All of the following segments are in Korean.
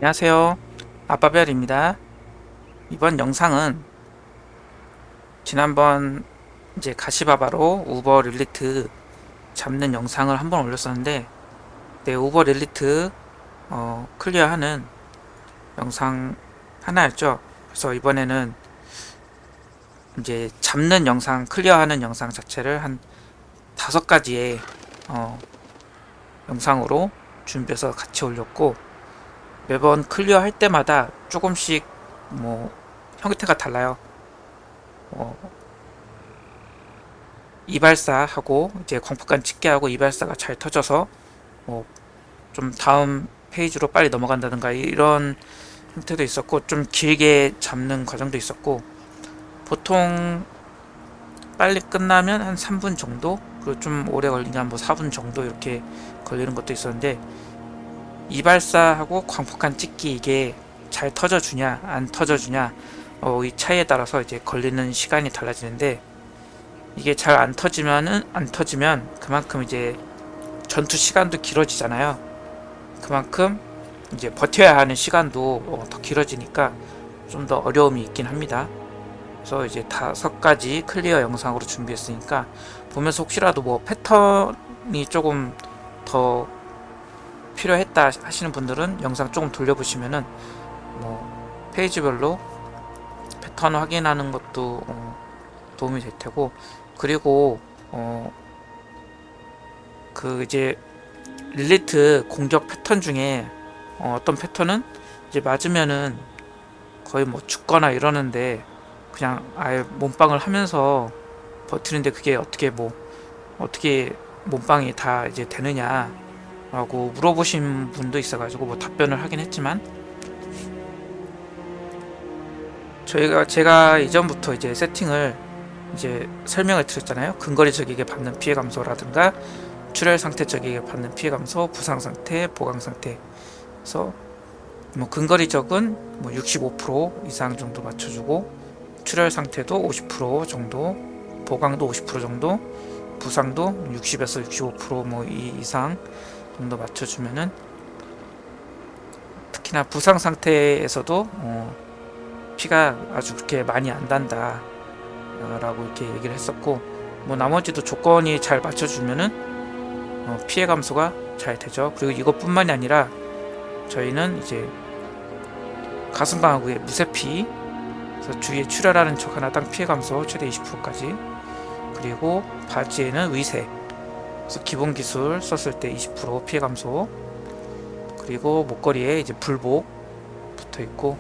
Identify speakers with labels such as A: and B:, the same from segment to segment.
A: 안녕하세요. 아빠별입니다. 이번 영상은 지난번 이제 가시바바로 우버 릴리트 잡는 영상을 한번 올렸었는데, 네, 우버 릴리트 클리어하는 영상 하나였죠. 그래서 이번에는 이제 잡는 영상, 클리어하는 영상 자체를 한 5가지의 영상으로 준비해서 같이 올렸고, 매번 클리어 할 때마다 조금씩 뭐 형태가 달라요. 어, 이발사하고 이제 광폭간 찍기하고 이발사가 잘 터져서 뭐 좀 다음 페이지로 빨리 넘어간다든가 이런 형태도 있었고, 좀 길게 잡는 과정도 있었고, 보통 빨리 끝나면 한 3분 정도, 그리고 좀 오래 걸리면 뭐 4분 정도 이렇게 걸리는 것도 있었는데, 이발사하고 광폭간 찍기 이게 잘 터져주냐 안 터져주냐, 이 차이에 따라서 이제 걸리는 시간이 달라지는데, 이게 잘 안 터지면 그만큼 이제 전투 시간도 길어지잖아요. 그만큼 이제 버텨야 하는 시간도 더 길어지니까 좀 더 어려움이 있긴 합니다. 그래서 이제 5가지 클리어 영상으로 준비했으니까, 보면서 혹시라도 뭐 패턴이 조금 더 필요했다 하시는 분들은 영상 조금 돌려보시면은 뭐 페이지별로 패턴 확인하는 것도 도움이 될 테고, 그리고 그 이제 릴리트 공격 패턴 중에 어떤 패턴은 이제 맞으면은 거의 뭐 죽거나 이러는데, 그냥 아예 몸빵을 하면서 버티는데, 그게 어떻게 몸빵이 다 이제 되느냐라고 물어보신 분도 있어가지고 뭐 답변을 하긴 했지만, 제가 이전부터 이제 세팅을 이제 설명을 드렸잖아요. 근거리 적에게 받는 피해 감소라든가 출혈 상태 적에게 받는 피해 감소, 부상 상태, 보강 상태. 그래서 뭐 근거리적은 뭐 65% 이상 정도 맞춰주고, 출혈 상태도 50% 정도, 보강도 50% 정도, 부상도 60에서 65%뭐 이상 정도 맞춰주면은, 특히나 부상 상태에서도 피가 아주 그렇게 많이 안 단다 라고 이렇게 얘기를 했었고, 뭐 나머지도 조건이 잘 맞춰주면은 피해 감소가 잘 되죠. 그리고 이것뿐만이 아니라 저희는 이제 가슴방어구에 무쇠피, 그래서 주위에 출혈하는 척 하나당 피해 감소 최대 20%까지, 그리고 바지에는 위세, 그래서 기본 기술 썼을 때 20% 피해 감소, 그리고 목걸이에 이제 불복 붙어 있고,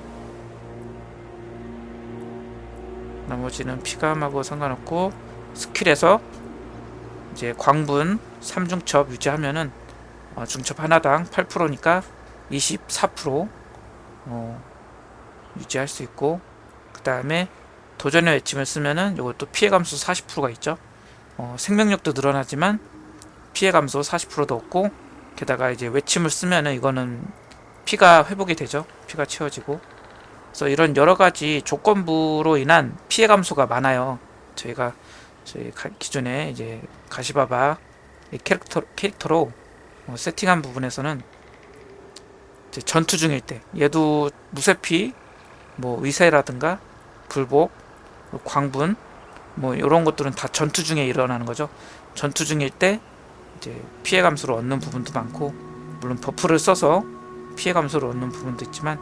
A: 나머지는 피감하고 상관없고, 스킬에서 이제 광분 3중첩 유지하면은 중첩 하나당 8%니까 24% 유지할 수 있고, 그 다음에 도전의 외침을 쓰면은 이것도 피해 감소 40%가 있죠. 생명력도 늘어나지만 피해 감소 40%도 없고, 게다가 이제 외침을 쓰면은 이거는 피가 회복이 되죠. 피가 채워지고. 그래서 이런 여러 가지 조건부로 인한 피해 감소가 많아요. 저희 기존에 이제 가시바바 캐릭터로 세팅한 부분에서는 이제 전투 중일 때, 얘도 무쇠피, 뭐 위세라든가 불복, 광분, 뭐 이런 것들은 다 전투 중에 일어나는 거죠. 전투 중일 때 이제 피해 감소를 얻는 부분도 많고, 물론 버프를 써서 피해 감소를 얻는 부분도 있지만,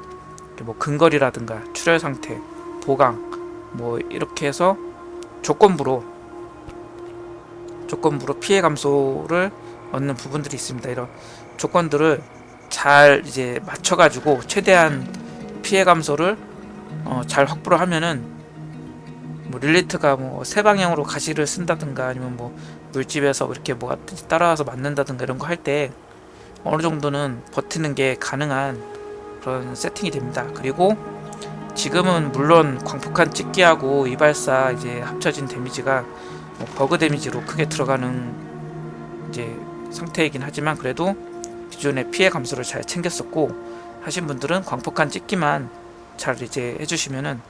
A: 뭐 근거리라든가 출혈 상태, 보강, 뭐 이렇게 해서 조건부로 피해 감소를 얻는 부분들이 있습니다. 이런 조건들을 잘 이제 맞춰가지고 최대한 피해 감소를 잘 확보를 하면은, 뭐 릴리트가 뭐 세 방향으로 가시를 쓴다든가, 아니면 뭐 물집에서 이렇게 뭐가 따라와서 맞는다든가 이런 거 할 때 어느 정도는 버티는 게 가능한 그런 세팅이 됩니다. 그리고 지금은 물론 광폭한 찍기하고 이발사 이제 합쳐진 데미지가 뭐 버그 데미지로 크게 들어가는 이제 상태이긴 하지만, 그래도 기존의 피해 감소를 잘 챙겼었고 하신 분들은 광폭한 찍기만 잘 이제 해주시면은,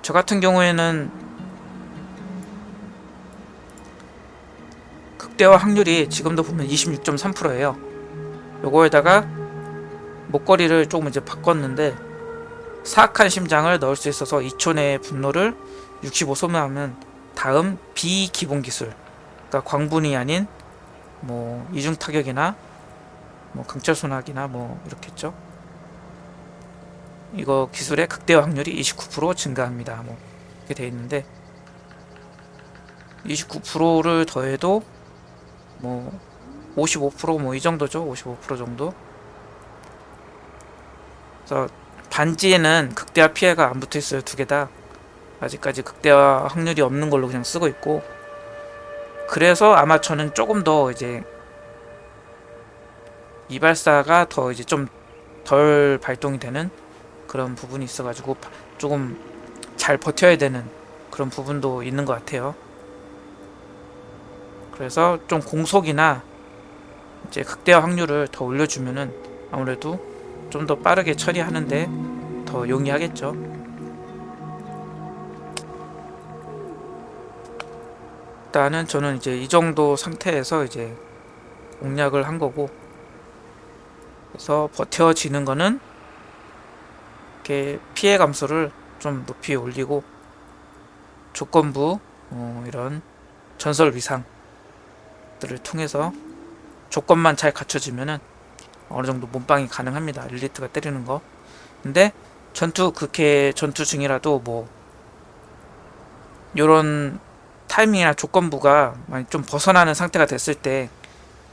A: 저 같은 경우에는 극대화 확률이 지금도 보면 26.3%예요. 요거에다가 목걸이를 조금 이제 바꿨는데 사악한 심장을 넣을 수 있어서 2초 내에 분노를 65 소모하면 다음 비기본 기술, 그러니까 광분이 아닌 뭐 이중 타격이나 뭐 강철 소나기나 뭐 이렇게 했죠. 이거 기술의 극대화 확률이 29% 증가합니다. 뭐 이렇게 돼 있는데 29%를 더해도 뭐 55%뭐 이 정도죠. 55% 정도. 그래서 반지에는 극대화 피해가 안 붙어 있어요. 두 개 다. 아직까지 극대화 확률이 없는 걸로 그냥 쓰고 있고, 그래서 아마 저는 조금 더 이제 이발사가 더 이제 좀 덜 발동이 되는 그런 부분이 있어가지고 조금 잘 버텨야 되는 그런 부분도 있는 것 같아요. 그래서 좀 공속이나 이제 극대화 확률을 더 올려주면은 아무래도 좀 더 빠르게 처리하는데 더 용이하겠죠. 일단은 저는 이제 이 정도 상태에서 이제 공략을 한 거고, 그래서 버텨지는 거는 이렇게 피해 감소를 좀 높이 올리고 조건부 이런 전설 위상들을 통해서 조건만 잘 갖춰지면은 어느 정도 몸빵이 가능합니다. 릴리트가 때리는 거. 근데 그렇게 전투 중이라도 뭐 요런 타이밍이나 조건부가 많이 좀 벗어나는 상태가 됐을 때,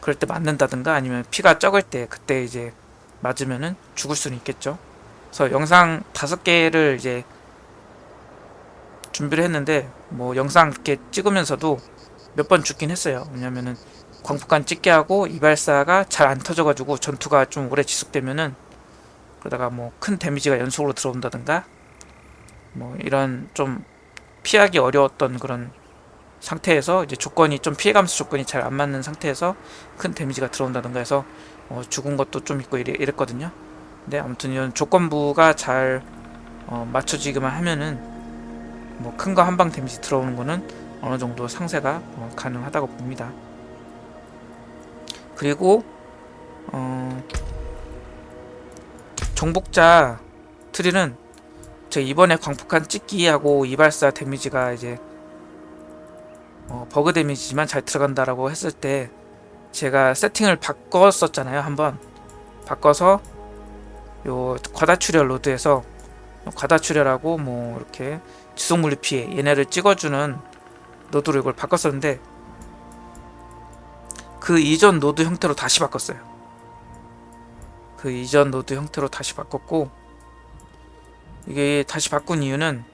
A: 그럴 때 맞는다든가 아니면 피가 적을 때 그때 이제 맞으면은 죽을 수는 있겠죠. 그래서 영상 5개를 이제 준비를 했는데 뭐 영상 이렇게 찍으면서도 몇 번 죽긴 했어요. 왜냐면은 광폭간 찍게 하고 이발사가 잘 안 터져가지고 전투가 좀 오래 지속되면은, 그러다가 뭐 큰 데미지가 연속으로 들어온다든가 뭐 이런 좀 피하기 어려웠던 그런 상태에서 이제 조건이 좀 피해 감소 조건이 잘 안 맞는 상태에서 큰 데미지가 들어온다든가 해서 죽은 것도 좀 있고 이랬거든요. 근데 아무튼 이런 조건부가 잘 맞춰지기만 하면은 뭐 큰 거 한 방 데미지 들어오는 거는 어느 정도 상쇄가 가능하다고 봅니다. 그리고 정복자 트리는 제가 이번에 광폭한 찍기하고 이발사 데미지가 이제 버그 데미지지만 잘 들어간다라고 했을 때 제가 세팅을 바꿨었잖아요. 한번 바꿔서 요 과다출혈 로드에서 과다출혈하고 뭐 이렇게 지속물리 피해 얘네를 찍어주는 노드로 이걸 바꿨었는데, 그 이전 노드 형태로 다시 바꿨어요. 그 이전 노드 형태로 다시 바꿨고, 이게 다시 바꾼 이유는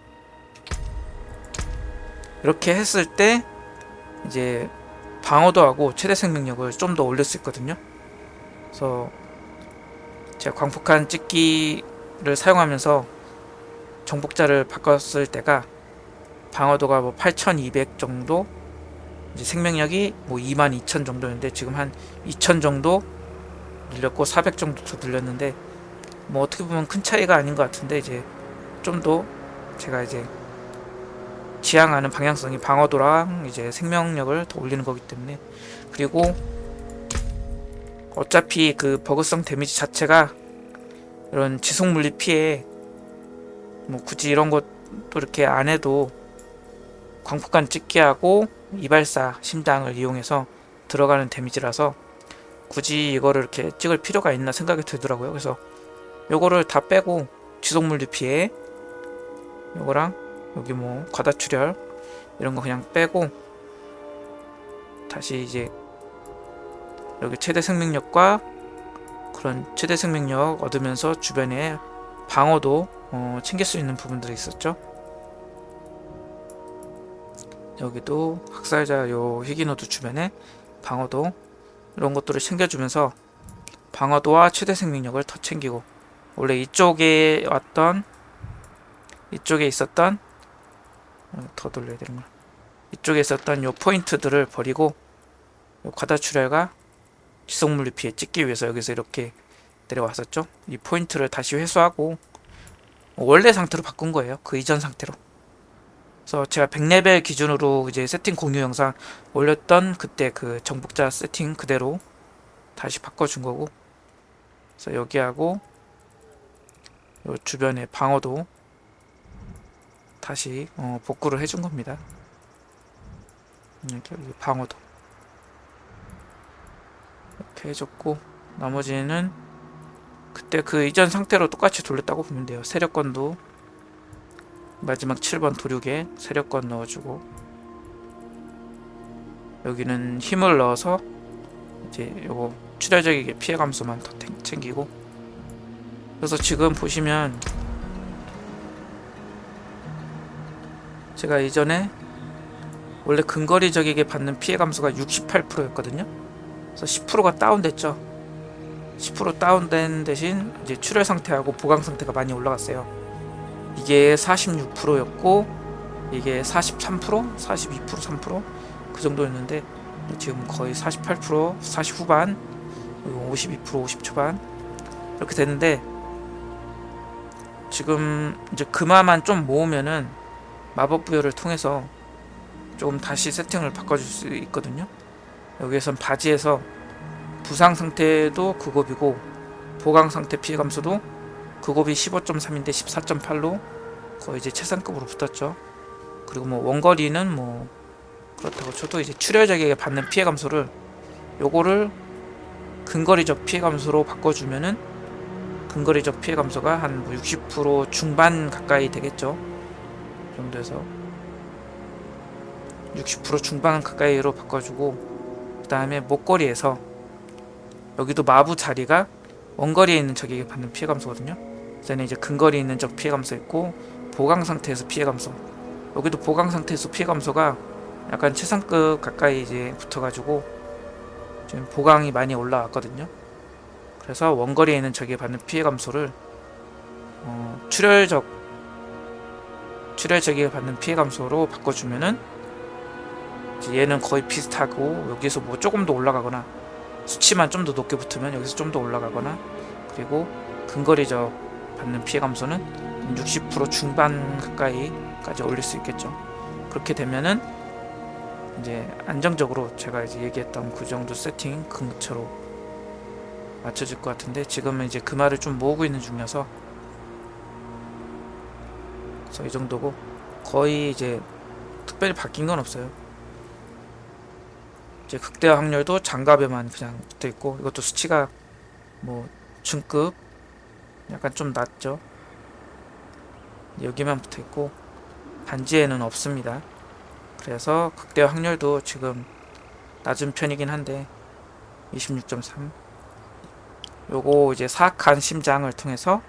A: 이렇게 했을 때 이제 방어도 하고 최대 생명력을 좀 더 올릴 수 있거든요. 그래서 제가 광폭한 찍기를 사용하면서 정복자를 바꿨을 때가 방어도가 뭐 8200 정도, 이제 생명력이 뭐 22000 정도였는데 지금 한 2000 정도 늘렸고 400 정도 더 늘렸는데, 뭐 어떻게 보면 큰 차이가 아닌 것 같은데 이제 좀 더 제가 이제 지향하는 방향성이 방어도랑 이제 생명력을 더 올리는 거기 때문에, 그리고 어차피 그 버그성 데미지 자체가 이런 지속 물리 피해 뭐 굳이 이런 것도 이렇게 안 해도 광폭간 찍기하고 이발사 심장을 이용해서 들어가는 데미지라서 굳이 이거를 이렇게 찍을 필요가 있나 생각이 들더라고요. 그래서 요거를 다 빼고 지속 물리 피해 요거랑 여기 뭐 과다출혈 이런 거 그냥 빼고 다시 이제 여기 최대 생명력과 그런 최대 생명력 얻으면서 주변에 방어도 챙길 수 있는 부분들이 있었죠. 여기도 학살자 요 희귀노드 주변에 방어도 이런 것들을 챙겨주면서 방어도와 최대 생명력을 더 챙기고, 원래 이쪽에 있었던 더 돌려야 되는구나. 이쪽에 있었던 요 포인트들을 버리고 요 과다출혈과 지속물리 피해 찍기 위해서 여기서 이렇게 내려왔었죠. 이 포인트를 다시 회수하고 원래 상태로 바꾼 거예요. 그 이전 상태로. 그래서 제가 100레벨 기준으로 이제 세팅 공유 영상 올렸던 그때 그 정복자 세팅 그대로 다시 바꿔준 거고, 그래서 여기하고 요 주변의 방어도 다시 복구를 해준 겁니다. 이렇게 여기 방어도 이렇게 해줬고, 나머지는 그때 그 이전 상태로 똑같이 돌렸다고 보면 돼요. 세력권도 마지막 7번 도륙에 세력권 넣어주고, 여기는 힘을 넣어서 이제 요거 출혈적이게 피해 감소만 더 챙기고. 그래서 지금 보시면 제가 이전에 원래 근거리 적에게 받는 피해 감소가 68%였거든요. 그래서 10%가 다운됐죠. 10% 다운된 대신 이제 출혈 상태하고 보강 상태가 많이 올라갔어요. 이게 46%였고 이게 43%, 42%, 3%, 그 정도였는데 지금 거의 48%, 40 후반, 52%, 50 초반 이렇게 되는데, 지금 이제 금화만 좀 모으면은 마법 부여를 통해서 조금 다시 세팅을 바꿔줄 수 있거든요. 여기에선 바지에서 부상 상태도 극업이고 보강 상태 피해 감소도 극업이 15.3인데 14.8로 거의 이제 최상급으로 붙었죠. 그리고 뭐 원거리는 뭐 그렇다고 쳐도 이제 출혈적에게 받는 피해 감소를 요거를 근거리적 피해 감소로 바꿔주면은 근거리적 피해 감소가 한 60% 중반 가까이 되겠죠. 그 정도에서 60% 중반 가까이로 바꿔주고, 그 다음에 목걸이에서 여기도 마부 자리가 원거리에 있는 적에게 받는 피해 감소거든요. 그래서 이제 근거리에 있는 적 피해 감소 있고 보강 상태에서 피해 감소, 여기도 보강 상태에서 피해 감소가 약간 최상급 가까이 이제 붙어가지고 지금 보강이 많이 올라왔거든요. 그래서 원거리에 있는 적에게 받는 피해 감소를 출혈적에게 받는 피해 감소로 바꿔주면은 얘는 거의 비슷하고, 여기서 뭐 조금 더 올라가거나 수치만 좀 더 높게 붙으면 여기서 좀 더 올라가거나, 그리고 근거리적 받는 피해 감소는 60% 중반 가까이까지 올릴 수 있겠죠. 그렇게 되면은 이제 안정적으로 제가 이제 얘기했던 그 정도 세팅 근처로 맞춰질 것 같은데, 지금은 이제 그 말을 좀 모으고 있는 중이어서 그래서 이 정도고, 거의 이제 특별히 바뀐 건 없어요. 이제 극대화 확률도 장갑에만 그냥 붙어 있고, 이것도 수치가 뭐 중급 약간 좀 낮죠. 여기만 붙어 있고 반지에는 없습니다. 그래서 극대화 확률도 지금 낮은 편이긴 한데 26.3. 요거 이제 사악한 심장을 통해서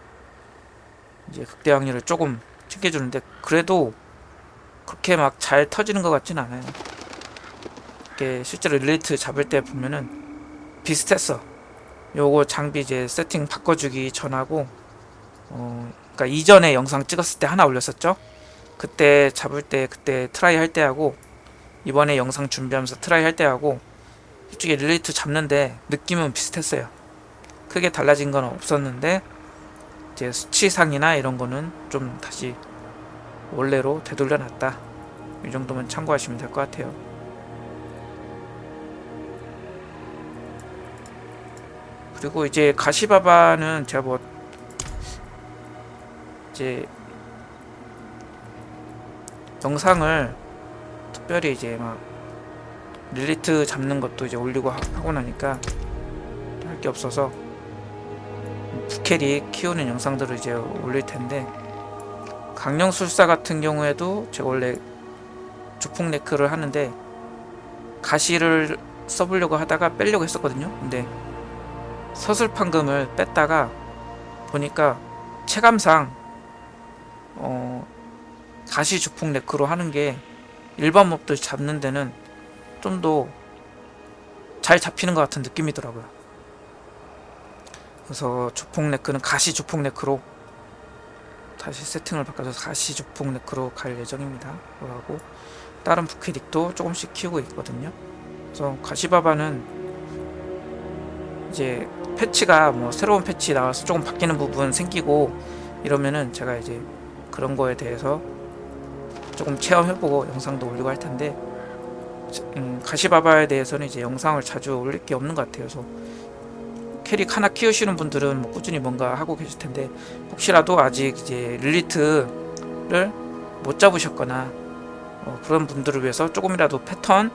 A: 이제 극대화 확률을 조금 챙겨주는데, 그래도 그렇게 막 잘 터지는 것 같진 않아요. 이게 실제로 릴리트 잡을 때 보면은 비슷했어. 요거 장비 이제 세팅 바꿔주기 전하고 그러니까 이전에 영상 찍었을 때 하나 올렸었죠. 그때 잡을 때, 그때 트라이 할 때하고 이번에 영상 준비하면서 트라이 할 때하고 솔직히 릴리트 잡는데 느낌은 비슷했어요. 크게 달라진 건 없었는데 이제 수치상이나 이런 거는 좀 다시 원래로 되돌려 놨다. 이 정도면 참고하시면 될 것 같아요. 그리고 이제 가시바바는 제가 뭐 이제 영상을 특별히 이제 막 릴리트 잡는 것도 이제 올리고 하고 나니까 할 게 없어서 부캐리 키우는 영상들을 이제 올릴 텐데, 강령술사 같은 경우에도 제가 원래 조폭 네크를 하는데 가시를 써보려고 하다가 빼려고 했었거든요. 근데 서술판금을 뺐다가 보니까 체감상 가시 조폭 네크로 하는 게 일반 몹들 잡는 데는 좀 더 잘 잡히는 것 같은 느낌이더라고요. 그래서 조폭 네크는 가시 조폭 네크로 다시 세팅을 바꿔서 가시 조폭 네크로 갈 예정입니다. 그러고 다른 부캐릭도 조금씩 키우고 있거든요. 그래서 가시바바는 이제 패치가 뭐 새로운 패치 나와서 조금 바뀌는 부분 생기고 이러면은 제가 이제 그런 거에 대해서 조금 체험해보고 영상도 올리고 할 텐데, 가시바바에 대해서는 이제 영상을 자주 올릴 게 없는 것 같아요. 그래서 캐릭 하나 키우시는 분들은 뭐 꾸준히 뭔가 하고 계실 텐데, 혹시라도 아직 이제 릴리트를 못 잡으셨거나 그런 분들을 위해서 조금이라도 패턴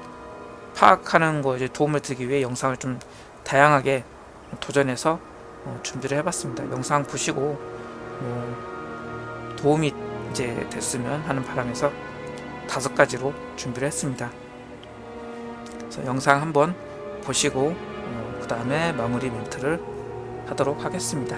A: 파악하는 거 이제 도움을 드리기 위해 영상을 좀 다양하게 도전해서 준비를 해봤습니다. 영상 보시고 도움이 이제 됐으면 하는 바람에서 5가지로 준비를 했습니다. 그래서 영상 한번 보시고 그 다음에 마무리 멘트를 하도록 하겠습니다.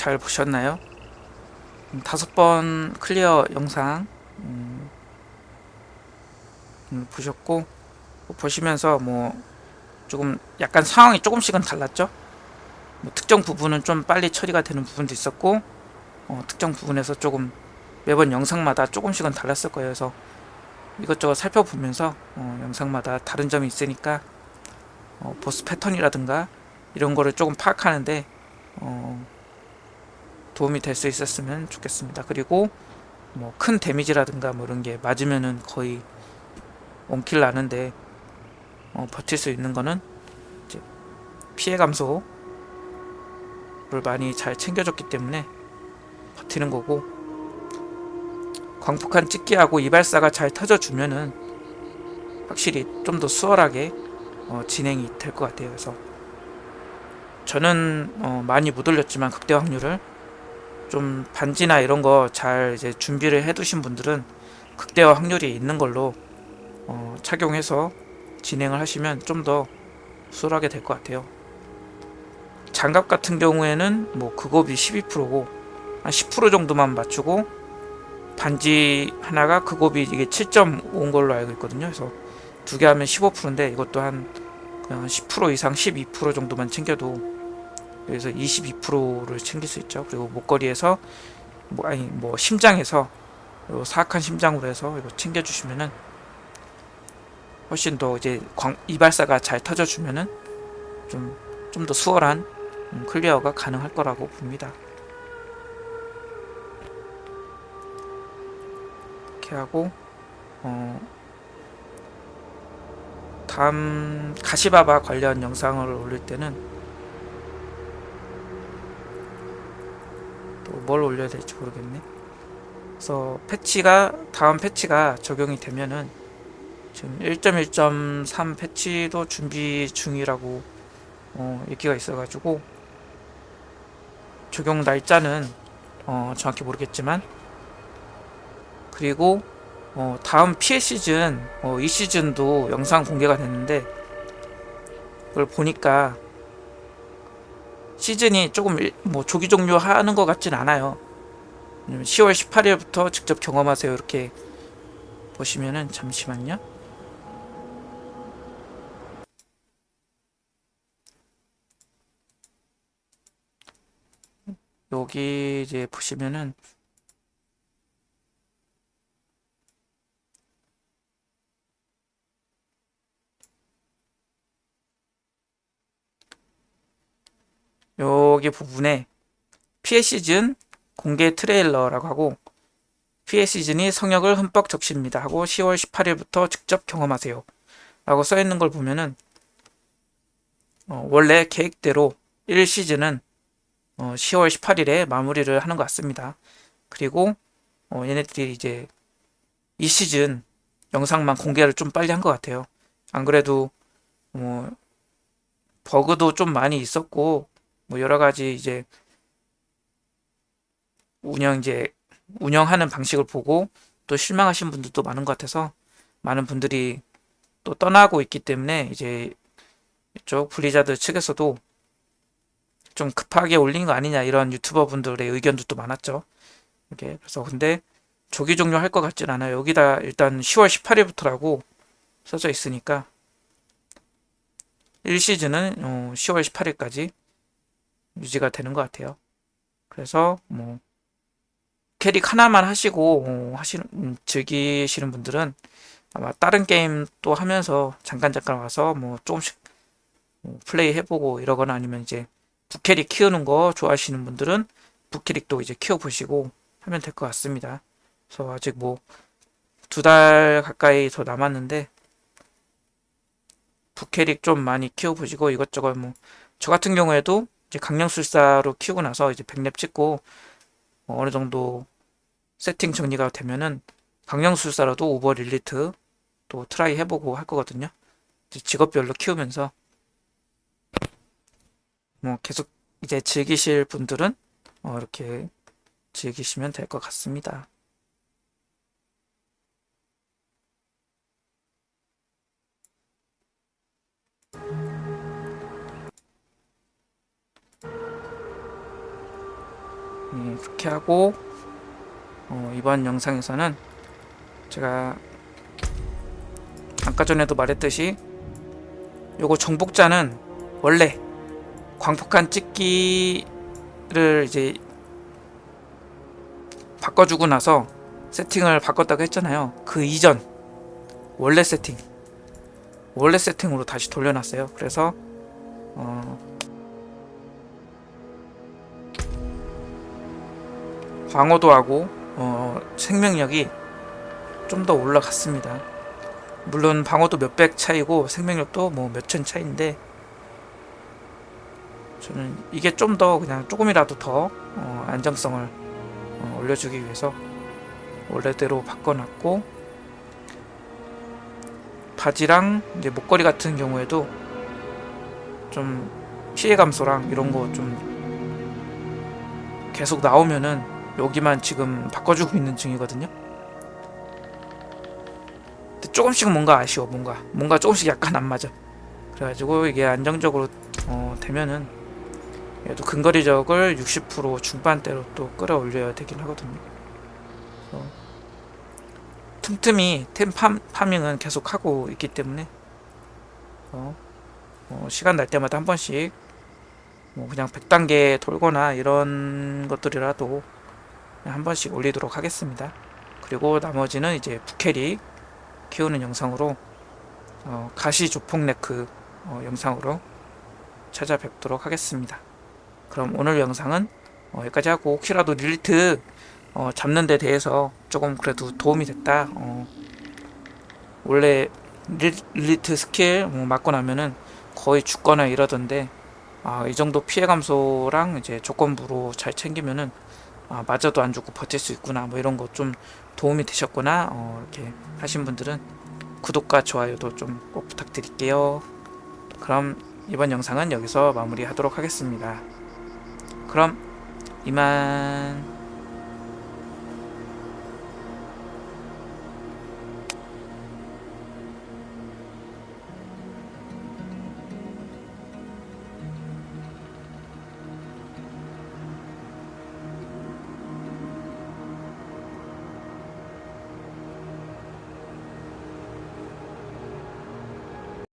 A: 잘 보셨나요? 5번 클리어 영상 보셨고, 보시면서 뭐 조금 약간 상황이 조금씩은 달랐죠. 뭐 특정 부분은 좀 빨리 처리가 되는 부분도 있었고, 특정 부분에서 조금 매번 영상마다 조금씩은 달랐을 거예요. 그래서 이것저것 살펴보면서 영상마다 다른 점이 있으니까 보스 패턴이라든가 이런 거를 조금 파악하는데 도움이 될 수 있었으면 좋겠습니다. 그리고 뭐 큰 데미지라든가 뭐 이런 게 맞으면은 거의 원킬 나는데 버틸 수 있는 거는 이제 피해 감소를 많이 잘 챙겨줬기 때문에 버티는 거고, 광폭한 찍기하고 이발사가 잘 터져주면은 확실히 좀 더 수월하게 진행이 될 것 같아요. 그래서 저는 많이 못 올렸지만 극대 확률을 좀 반지나 이런 거 잘 이제 준비를 해두신 분들은 극대화 확률이 있는 걸로 착용해서 진행을 하시면 좀 더 수월하게 될 것 같아요. 장갑 같은 경우에는 뭐 그곱이 12%고 한 10% 정도만 맞추고, 반지 하나가 그곱이 이게 7.5인 걸로 알고 있거든요. 그래서 두 개 하면 15%인데 이것도 한 그냥 10% 이상 12% 정도만 챙겨도 여기서 22%를 챙길 수 있죠. 그리고 목걸이에서 뭐 심장에서 사악한 심장으로 해서 이거 챙겨주시면은 훨씬 더 이제 이발사가 잘 터져주면은 좀 더 수월한 클리어가 가능할 거라고 봅니다. 이렇게 하고 다음 가시바바 관련 영상을 올릴 때는 또 뭘 올려야 될지 모르겠네. 그래서 다음 패치가 적용이 되면은 지금 1.1.3 패치도 준비 중이라고 얘기가 있어가지고, 적용 날짜는 정확히 모르겠지만, 그리고 다음 피해 시즌 이 시즌도 영상 공개가 됐는데, 그걸 보니까 시즌이 조금 뭐 조기 종료하는 것 같진 않아요. 10월 18일부터 직접 경험하세요 이렇게 보시면은, 잠시만요. 여기 이제 보시면은 여기 부분에 피해 시즌 공개 트레일러라고 하고, 피해 시즌이 성역을 흠뻑 적십니다 하고 10월 18일부터 직접 경험하세요 라고 써있는 걸 보면은 원래 계획대로 1시즌은 10월 18일에 마무리를 하는 것 같습니다. 그리고 얘네들이 이제 이 시즌 영상만 공개를 좀 빨리 한 것 같아요. 안 그래도 뭐 버그도 좀 많이 있었고, 뭐 여러 가지 이제 운영하는 방식을 보고 또 실망하신 분들도 많은 것 같아서, 많은 분들이 또 떠나고 있기 때문에 이제 이쪽 블리자드 측에서도 좀 급하게 올린 거 아니냐 이런 유튜버 분들의 의견도 또 많았죠. 이게 그래서 근데 조기 종료할 것 같진 않아요. 여기다 일단 10월 18일부터라고 써져 있으니까 1시즌은 10월 18일까지 유지가 되는 것 같아요. 그래서 뭐 캐릭 하나만 하시고 즐기시는 분들은 아마 다른 게임 또 하면서 잠깐 와서 뭐 조금씩 플레이 해보고 이러거나, 아니면 이제 부캐릭 키우는 거 좋아하시는 분들은 부캐릭도 이제 키워보시고 하면 될 것 같습니다. 그래서 아직 뭐 2달 가까이 더 남았는데 부캐릭 좀 많이 키워보시고, 이것저것 뭐 저 같은 경우에도 이제 강령술사로 키우고 나서 이제 100렙 찍고 어느 정도 세팅 정리가 되면은 강령술사로도 오버 릴리트 또 트라이 해보고 할 거거든요. 직업별로 키우면서 뭐 계속 이제 즐기실 분들은 이렇게 즐기시면 될 것 같습니다. 그렇게 하고 이번 영상에서는 제가 아까 전에도 말했듯이 요거 정복자는 원래 광폭한 찍기를 이제 바꿔주고 나서 세팅을 바꿨다고 했잖아요. 그 이전 원래 세팅으로 다시 돌려놨어요. 그래서 방어도 하고 생명력이 좀 더 올라갔습니다. 물론 방어도 몇백 차이고 생명력도 뭐 몇천 차이인데 저는 이게 좀 더 그냥 조금이라도 더 안정성을 올려주기 위해서 원래대로 바꿔놨고, 바지랑 이제 목걸이 같은 경우에도 좀 피해 감소랑 이런 거 좀 계속 나오면은 여기만 지금 바꿔주고 있는 중이거든요. 근데 조금씩 뭔가 아쉬워. 뭔가 조금씩 약간 안 맞아. 그래가지고 이게 안정적으로 되면은 얘도 근거리적을 60% 중반대로 또 끌어올려야 되긴 하거든요. 틈틈이 템 파밍은 계속 하고 있기 때문에 시간 날 때마다 한 번씩 뭐 그냥 100단계 돌거나 이런 것들이라도 한 번씩 올리도록 하겠습니다. 그리고 나머지는 이제 부캐릭 키우는 영상으로 가시 조폭 네크 영상으로 찾아뵙도록 하겠습니다. 그럼 오늘 영상은 여기까지 하고, 혹시라도 릴리트 잡는 데 대해서 조금 그래도 도움이 됐다, 원래 릴리트 스킬 맞고 나면은 거의 죽거나 이러던데 이 정도 피해 감소랑 이제 조건부로 잘 챙기면은 맞아도 안 죽고 버틸 수 있구나, 뭐 이런 거 좀 도움이 되셨구나 이렇게 하신 분들은 구독과 좋아요도 좀 꼭 부탁드릴게요. 그럼 이번 영상은 여기서 마무리하도록 하겠습니다. 그럼 이만.